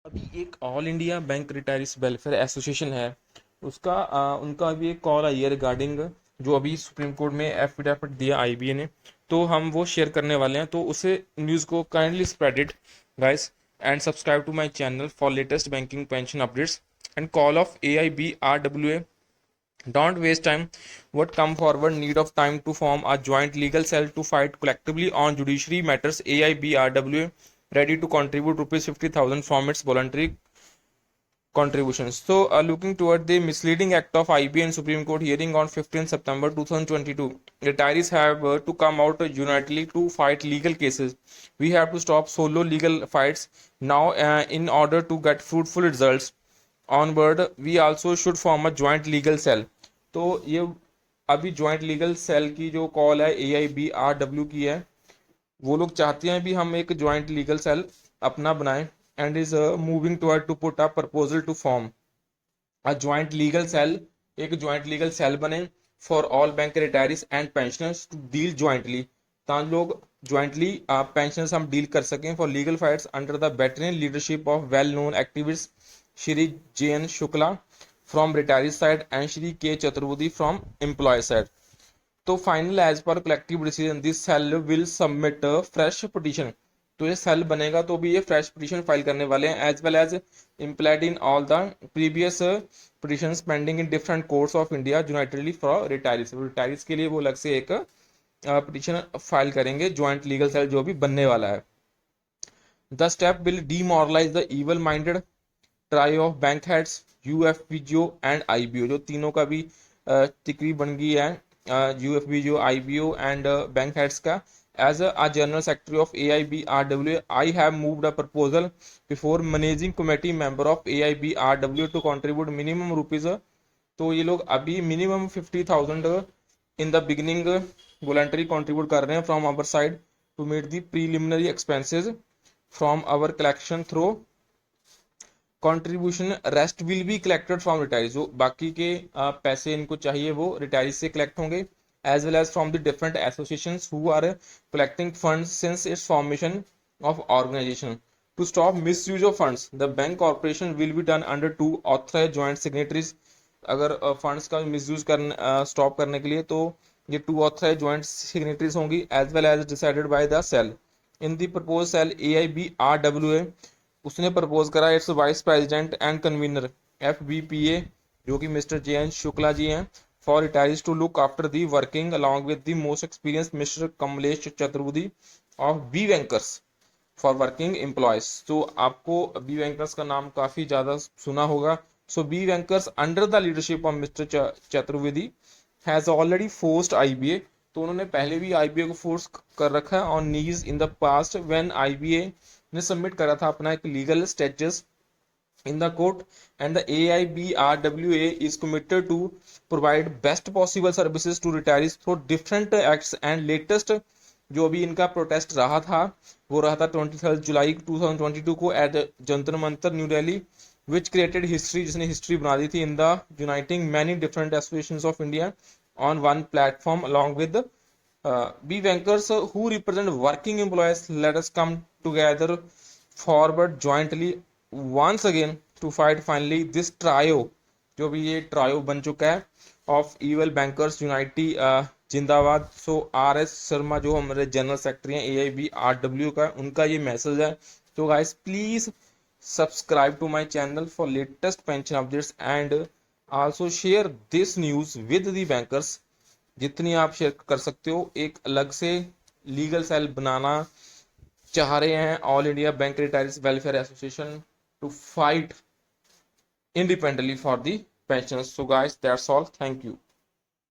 अभी एक all India bank retirees welfare association है, उसका उनका अभी एक कॉल आई है रिगार्डिंग जो अभी सुप्रीम कोर्ट में एफिडेविट दिया आईबीए ने। तो हम वो शेयर करने वाले हैं, तो उसे न्यूज़ को kindly spread it guys and subscribe to my channel for latest banking pension updates and call of AIBRWA. Don't waste time. What come forward need of time to form a joint legal cell to fight collectively on judiciary matters. AIBRWA ready to contribute rupees 50,000 from its voluntary contributions. So, looking toward the misleading act of IB and Supreme Court hearing on 15 September 2022, retirees have to come out unitedly to fight legal cases. We have to stop solo legal fights now in order to get fruitful results. Onward, we also should form a joint legal cell. तो ये अभी joint legal cell की जो call है AIBRW की है, वो लोग चाहते हैं भी हम एक ज्वाइंट लीगल सेल अपना बनाएं and is moving toward to put a proposal to form a joint legal cell. एक ज्वाइंट लीगल सेल बने for all bank retirees and pensioners to deal jointly, ताकि लोग ज्वाइंटली पेंशनर्स हम deal कर सकें for legal fights under the veteran leadership of well known activist Shri JN Shukla from retirees side and Shri K Chaturvedi from employ side. तो final एज पर collective decision this cell will submit fresh petition. तो ये cell बनेगा तो भी ये फ्रेश पिटीशन फाइल करने वाले हैं as well as implied in all the previous petitions pending in different courts of India unitedly for retirees. Retirees के लिए वो अलग से एक पिटीशन फाइल करेंगे ज्वाइंट लीगल सेल जो भी बनने वाला है। The step will demoralize the evil minded trio of bank heads UFBGO and IBO, जो तीनों का भी टिकरी बन गई है UFBGO, IBO and bank heads का। As a general secretary of AIBRW, I have moved a proposal before managing committee member of AIBRW to contribute minimum rupees। तो ये लोग अभी minimum 50,000 in the beginning voluntary contribute कर रहे हैं from our side to meet the preliminary expenses from our collection through contribution. Rest will be collected from retirees, जो बाकी के पैसे इनको चाहिए वो रिटायरीज से कलेक्ट होंगे as well as from the different associations who are collecting funds since its formation of organization. To stop misuse of funds, the bank corporation will be done under two authorized joint signatories. अगर funds का misuse करने stop करने के लिए तो ये two authorize joint signatories होंगी as well as decided by the cell. In the propose cell AIBRWA उसने प्रपोज करा its vice president and convener FBPA जो कि मिस्टर JN शुक्ला जी हैं for retirees to look after the working along with the most experienced Mr. Kamlesh Chaturvedi of B Bankers for working employees। तो आपको B Bankers का नाम काफी ज्यादा सुना होगा। So B Bankers under the leadership of Mr. Chaturvedi has already forced IBA। तो उन्होंने पहले भी IBA को फोर्स कर रखा है on knees in the past when IBA ने सबमिट करा था अपना एक legal status in the court, and the AIBRWA is committed to provide best possible services to retirees through different acts and latest जो अभी इनका प्रोटेस्ट रहा था वो रहा था 23 जुलाई 2022 को at Jantar Mantar New Delhi which created history, जिसने हिस्ट्री बना दी थी in the uniting many different associations of India on one platform along with B bankers who represent working employees. Let us come together forward jointly once again to fight finally this trio, जो भी ये trio बन चुका है of evil bankers unity जिंदाबाद। सो RS Sharma जो हमारे general secretary हैं AIBRW का, उनका ये मैसेज है। तो guys please subscribe to my channel for latest pension updates and also share this news with the bankers. जितनी आप शेयर कर सकते हो। एक अलग से लीगल सेल बनाना चाह रहे हैं all India bank retirees welfare association to fight independently for the pensions. So guys, that's all. Thank you.